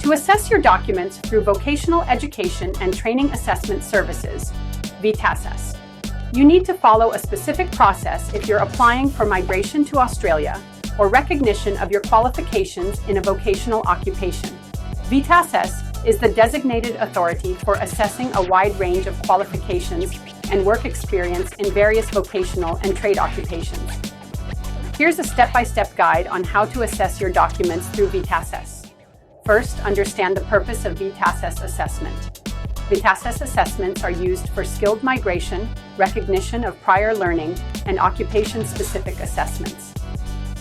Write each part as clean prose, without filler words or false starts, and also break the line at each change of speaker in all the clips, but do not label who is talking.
To assess your documents through Vocational Education and Training Assessment Services, VETASSESS, you need to follow a specific process if you're applying for migration to Australia or recognition of your qualifications in a vocational occupation. VETASSESS is the designated authority for assessing a wide range of qualifications and work experience in various vocational and trade occupations. Here's a step-by-step guide on how to assess your documents through VETASSESS. First, understand the purpose of VETASSESS assessment. VETASSESS assessments are used for skilled migration, recognition of prior learning, and occupation-specific assessments.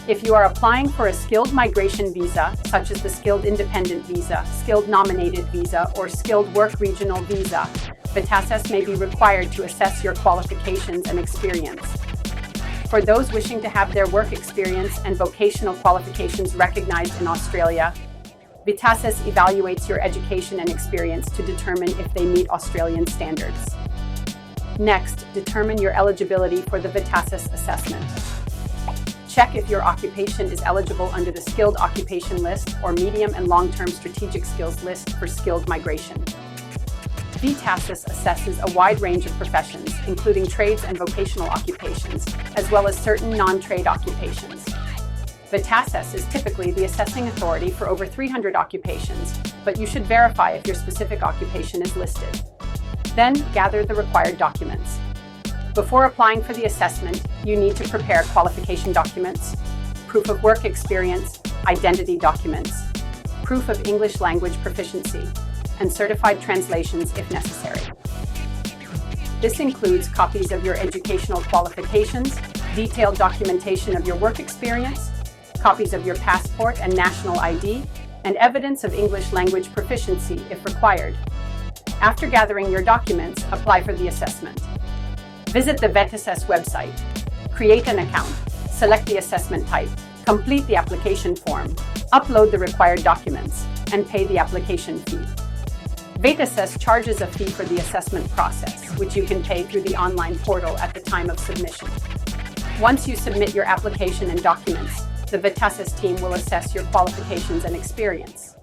If you are applying for a skilled migration visa, such as the Skilled Independent Visa, Skilled Nominated Visa, or Skilled Work Regional Visa, VETASSESS may be required to assess your qualifications and experience. For those wishing to have their work experience and vocational qualifications recognized in Australia, VETASSESS evaluates your education and experience to determine if they meet Australian standards. Next, determine your eligibility for the VETASSESS assessment. Check if your occupation is eligible under the Skilled Occupation List or Medium and Long-Term Strategic Skills List for skilled migration. VETASSESS assesses a wide range of professions, including trades and vocational occupations, as well as certain non-trade occupations. VETASSESS is typically the assessing authority for over 300 occupations, but you should verify if your specific occupation is listed. Then, gather the required documents. Before applying for the assessment, you need to prepare qualification documents, proof of work experience, identity documents, proof of English language proficiency, and certified translations if necessary. This includes copies of your educational qualifications, detailed documentation of your work experience, copies of your passport and national ID, and evidence of English language proficiency if required. After gathering your documents, apply for the assessment. Visit the VETASSESS website, create an account, select the assessment type, complete the application form, upload the required documents, and pay the application fee. VETASSESS charges a fee for the assessment process, which you can pay through the online portal at the time of submission. Once you submit your application and documents, the VETASSESS team will assess your qualifications and experience.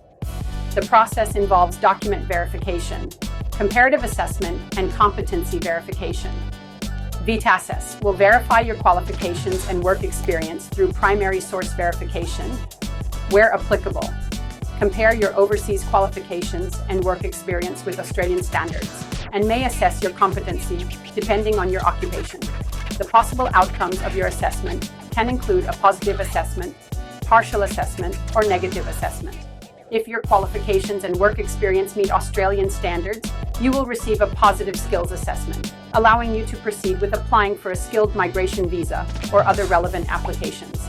The process involves document verification, comparative assessment, and competency verification. VETASSESS will verify your qualifications and work experience through primary source verification, where applicable. Compare your overseas qualifications and work experience with Australian standards, and may assess your competency depending on your occupation. The possible outcomes of your assessment can include a positive assessment, partial assessment, or negative assessment. If your qualifications and work experience meet Australian standards, you will receive a positive skills assessment, allowing you to proceed with applying for a skilled migration visa or other relevant applications.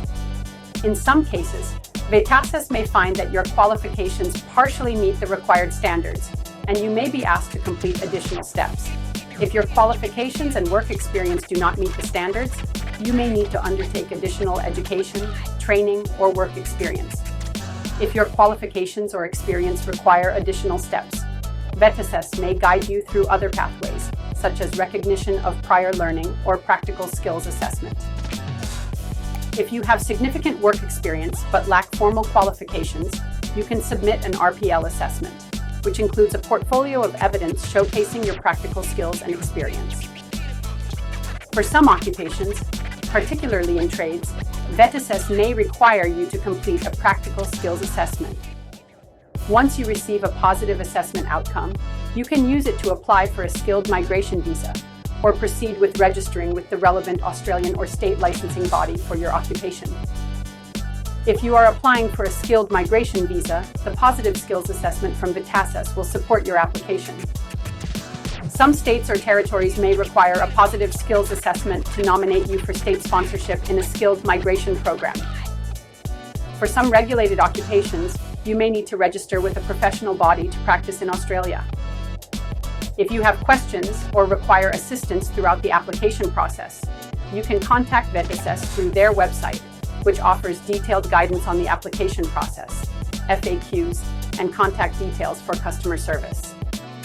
In some cases, VETASSESS may find that your qualifications partially meet the required standards, and you may be asked to complete additional steps. If your qualifications and work experience do not meet the standards, you may need to undertake additional education, training, or work experience. If your qualifications or experience require additional steps, VETASSESS may guide you through other pathways, such as recognition of prior learning or practical skills assessment. If you have significant work experience but lack formal qualifications, you can submit an RPL assessment, which includes a portfolio of evidence showcasing your practical skills and experience. For some occupations, particularly in trades, VETASSESS may require you to complete a practical skills assessment. Once you receive a positive assessment outcome, you can use it to apply for a skilled migration visa or proceed with registering with the relevant Australian or state licensing body for your occupation. If you are applying for a skilled migration visa, the positive skills assessment from VETASSESS will support your application. Some states or territories may require a positive skills assessment to nominate you for state sponsorship in a skilled migration program. For some regulated occupations, you may need to register with a professional body to practice in Australia. If you have questions or require assistance throughout the application process, you can contact VETASSESS through their website, which offers detailed guidance on the application process, FAQs, and contact details for customer service.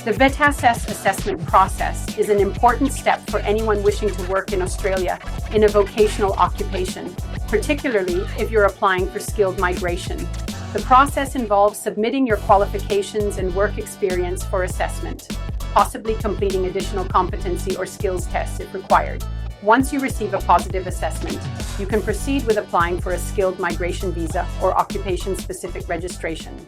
The VETASSESS assessment process is an important step for anyone wishing to work in Australia in a vocational occupation, particularly if you're applying for skilled migration. The process involves submitting your qualifications and work experience for assessment, possibly completing additional competency or skills tests if required. Once you receive a positive assessment, you can proceed with applying for a skilled migration visa or occupation-specific registration.